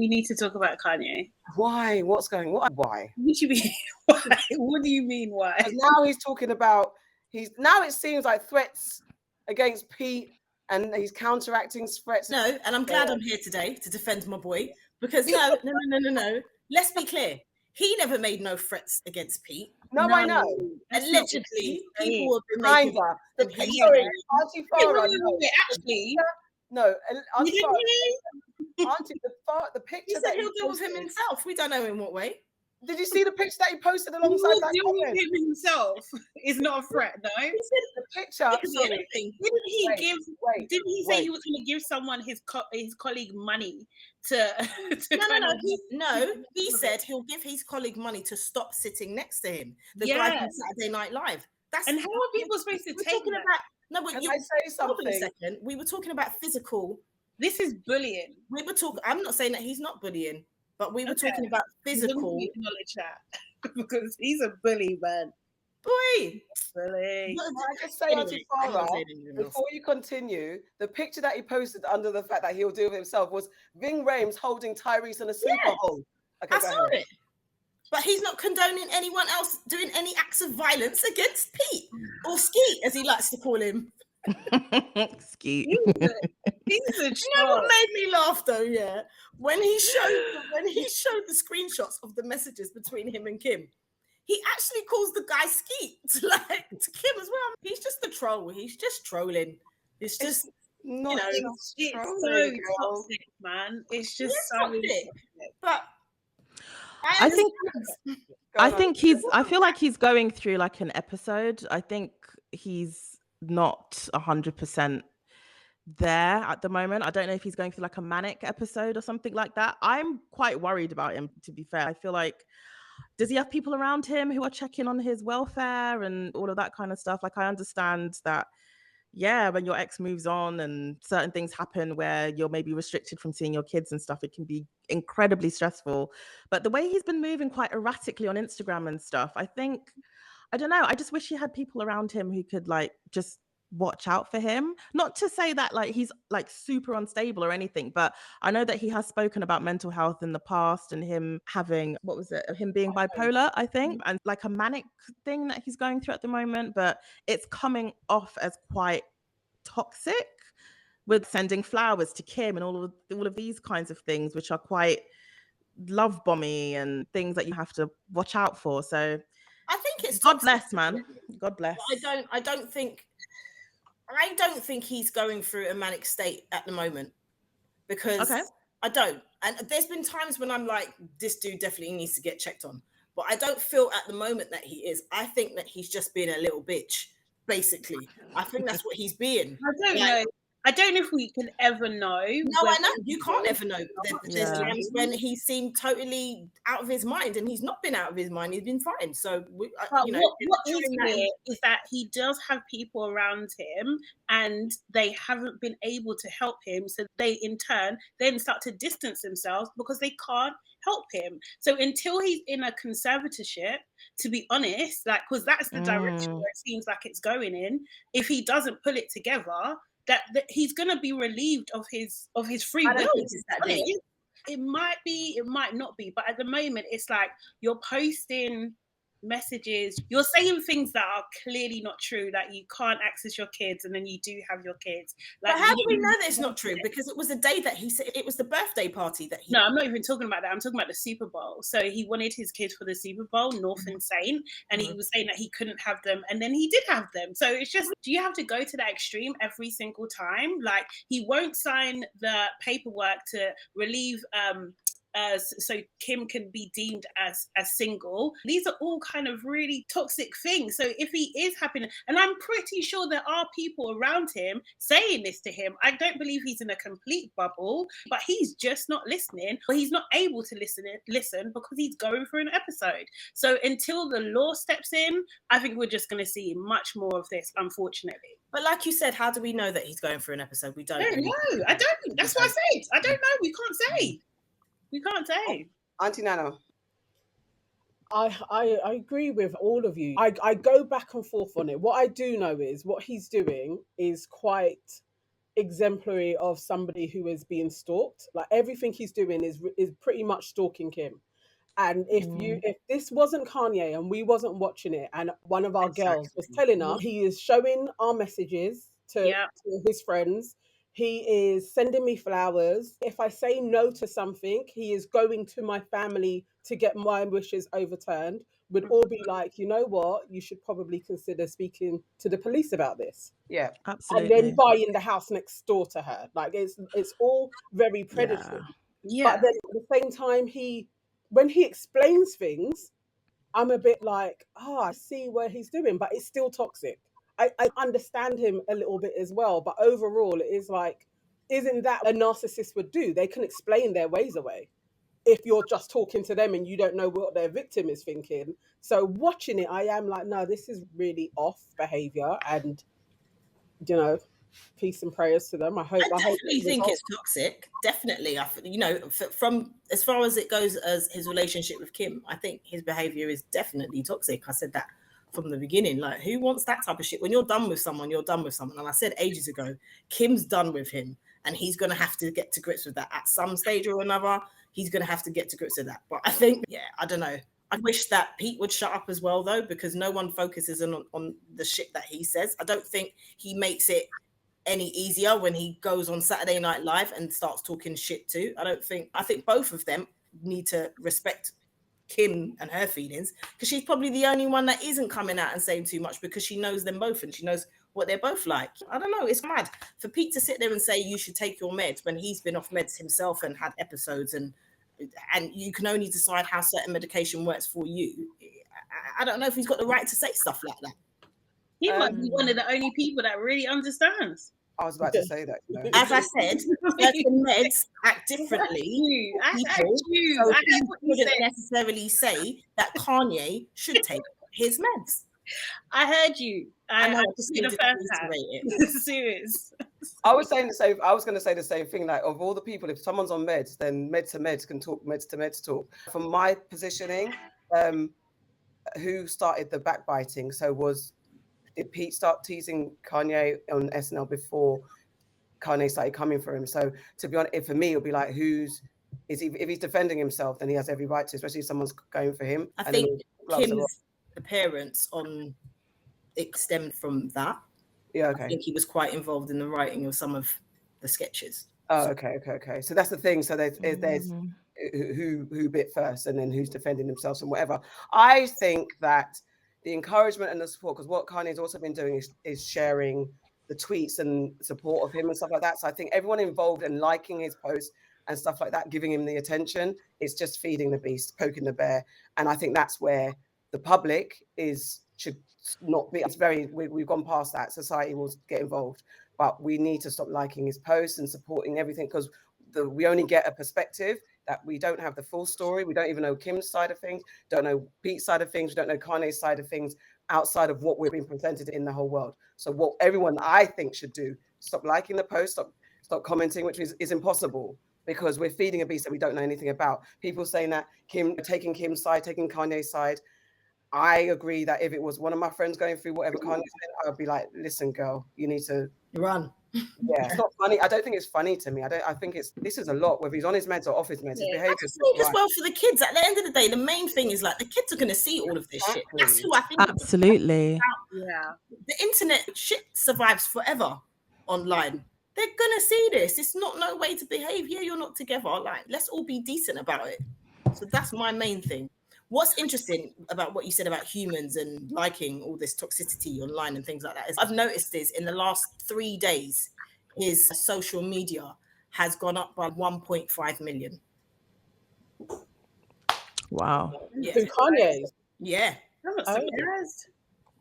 we need to talk about Kanye. Why? What's going on? Why? What do you mean? Why? What do you mean? Why? Now he's talking about now it seems like threats against Pete, and he's counteracting threats. No, and I'm glad I'm here today to defend my boy, because no. Let's be clear. He never made no threats against Pete. No, I know. Allegedly, people have been making the picture. Auntie Farrah. Actually, no. Auntie you Farrah. Auntie, the picture. He said he'll deal with him himself. We don't know in what way. Did you see the picture that he posted alongside that comment? Him himself is not a threat, no. He said the picture. Didn't he say he was going to give someone his colleague money to No. He said he'll give his colleague money to stop sitting next to him. The guy from Saturday Night Live. And how are people supposed to take that? No, but Can I say something? A second. We were talking about physical. This is bullying. I'm not saying that he's not bullying. But we were talking about physical. Acknowledge that because he's a bully, man. Boy, Can bully. I just say, Auntie Farrah, before you continue, the picture that he posted under the fact that he'll deal with himself was Ving Rhames holding Tyrese in a Super Bowl. Okay, I saw it. But he's not condoning anyone else doing any acts of violence against Pete or Skeet, as he likes to call him. Skeet. He's a you know what made me laugh though? Yeah, when he showed the screenshots of the messages between him and Kim, he actually calls the guy Skeet to Kim as well. He's just a troll. He's just trolling. It's just not. It's so toxic, man. It's just so toxic. But I feel like he's going through like an episode. I think he's not 100% there at the moment. I don't know if he's going through like a manic episode or something like that. I'm quite worried about him, to be fair. I feel like, does he have people around him who are checking on his welfare and all of that kind of stuff? Like, I understand that, when your ex moves on and certain things happen where you're maybe restricted from seeing your kids and stuff, it can be incredibly stressful. But the way he's been moving quite erratically on Instagram and stuff, I don't know. I just wish he had people around him who could like just watch out for him. Not to say that like he's like super unstable or anything, but I know that he has spoken about mental health in the past and him having, him being bipolar, I think, and like a manic thing that he's going through at the moment. But it's coming off as quite toxic with sending flowers to Kim and all of these kinds of things, which are quite love bomby and things that you have to watch out for. So I think it's God bless, man. God bless. I don't think he's going through a manic state at the moment, because I don't. And there's been times when I'm like, this dude definitely needs to get checked on. But I don't feel at the moment that he is. I think that he's just being a little bitch, basically. I think that's what he's being. I don't know. I don't know if we can ever know. No, I know. You can't ever know. There's times when he seemed totally out of his mind, and he's not been out of his mind. He's been fine. So, what is clear is that he does have people around him, and they haven't been able to help him. So they, in turn, then start to distance themselves because they can't help him. So until he's in a conservatorship, to be honest, like, because that's the direction where it seems like it's going in. If he doesn't pull it together, that he's going to be relieved of his free will. It might be, it might not be, but at the moment it's like you're posting messages, you're saying things that are clearly not true, that you can't access your kids, and then you do have your kids. Like, but how do we know that it's not true? Because it was the day that he said, it was the birthday party that he... No, I'm not even talking about that. I'm talking about the Super Bowl. So he wanted his kids for the Super Bowl, North and Saint, and he was saying that he couldn't have them, and then he did have them. So it's just, do you have to go to that extreme every single time? Like, he won't sign the paperwork to relieve so Kim can be deemed as single. These are all kind of really toxic things. So if he is happy, and I'm pretty sure there are people around him saying this to him, I don't believe he's in a complete bubble, but he's just not listening, or he's not able to listen because he's going through an episode. So until the law steps in, I think we're just going to see much more of this, unfortunately. But like you said, how do we know that he's going through an episode? We don't know. I don't. That's why I said I don't know. We can't say. We can't say. Auntie Nana. I agree with all of you. I go back and forth on it. What I do know is what he's doing is quite exemplary of somebody who is being stalked. Like everything he's doing is pretty much stalking Kim. And if this wasn't Kanye and we wasn't watching it, and one of our girls was telling us, he is showing our messages to his friends. He is sending me flowers. If I say no to something, he is going to my family to get my wishes overturned. Would all be like, you know what? You should probably consider speaking to the police about this. Yeah, absolutely. And then buying the house next door to her. Like it's all very predatory. Yeah. But then at the same time, when he explains things, I'm a bit like, I see what he's doing, but it's still toxic. I understand him a little bit as well, but overall, it is like, isn't that a narcissist would do? They can explain their ways away if you're just talking to them and you don't know what their victim is thinking. So watching it, I am like, no, this is really off behavior, and peace and prayers to them. I definitely think it's toxic. Definitely, from as far as it goes as his relationship with Kim, I think his behavior is definitely toxic. I said that from the beginning. Like, who wants that type of shit? When you're done with someone, you're done with someone. And I said ages ago, Kim's done with him, and he's going to have to get to grips with that at some stage or another. He's going to have to get to grips with that. But I think, I don't know. I wish that Pete would shut up as well, though, because no one focuses on the shit that he says. I don't think he makes it any easier when he goes on Saturday Night Live and starts talking shit too. I think both of them need to respect Kim and her feelings, because she's probably the only one that isn't coming out and saying too much, because she knows them both and she knows what they're both like. I don't know, it's mad for Pete to sit there and say you should take your meds when he's been off meds himself and had episodes, and you can only decide how certain medication works for you. I don't know if he's got the right to say stuff like that. He might be one of the only people that really understands. I was about to say that. As I said, certain meds act differently. People wouldn't necessarily say that Kanye should take his meds. I heard you. I just need the first time. Serious. I was saying the same. I was going to say the same thing. Like, of all the people, if someone's on meds, then meds to meds can talk. Meds to meds talk. From my positioning, who started the backbiting? So did Pete start teasing Kanye on SNL before Kanye started coming for him? So to be honest, for me, it'll be like, if he's defending himself, then he has every right to, especially if someone's going for him. I think Kim's appearance on it stemmed from that. Yeah, okay. I think he was quite involved in the writing of some of the sketches. Oh, okay. So that's the thing. So there's who bit first, and then who's defending themselves and whatever. I think that the encouragement and the support, because what Kanye's also been doing is sharing the tweets and support of him and stuff like that. So I think everyone involved in liking his posts and stuff like that, giving him the attention, it's just feeding the beast, poking the bear. And I think that's where the public should not be. We've gone past that. Society will get involved, but we need to stop liking his posts and supporting everything, because we only get a perspective that we don't have the full story. We don't even know Kim's side of things, don't know Pete's side of things, we don't know Kanye's side of things outside of what we're being presented in the whole world. So what everyone, I think, should do, stop liking the post, stop commenting, which is impossible, because we're feeding a beast that we don't know anything about. People saying that taking Kim's side, taking Kanye's side. I agree that if it was one of my friends going through whatever Kanye said, I would be like, listen, girl, you need to run. Yeah, it's not funny. I don't think it's funny to me. I think this is a lot, whether he's on his meds or off his meds. His behavior. I just think as well for the kids. At the end of the day, the main thing is like the kids are going to see all of this shit. That's who I think. Absolutely. Yeah. The internet shit survives forever online. They're gonna see this. It's not no way to behave. Yeah, you're not together. Like, let's all be decent about it. So that's my main thing. What's interesting about what you said about humans and liking all this toxicity online and things like that is I've noticed this in the last 3 days, his social media has gone up by 1.5 million. Wow. Yeah. Through Kanye. Yeah. I'm not surprised.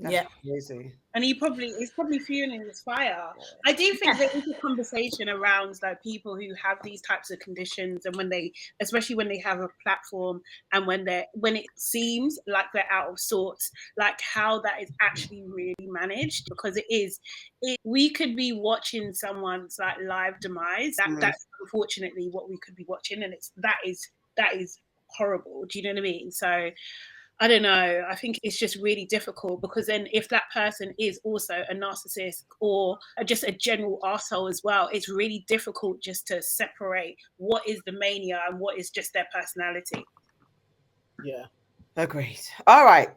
Yeah, crazy. And it's probably fueling this fire. I do think there is a conversation around like people who have these types of conditions, and especially when they have a platform, and when it seems like they're out of sorts, like how that is actually really managed, because we could be watching someone's like live demise. That's unfortunately what we could be watching, and that is horrible. Do you know what I mean? So I don't know. I think it's just really difficult because then if that person is also a narcissist or just a general arsehole as well, it's really difficult just to separate what is the mania and what is just their personality. Yeah. Agreed. All right.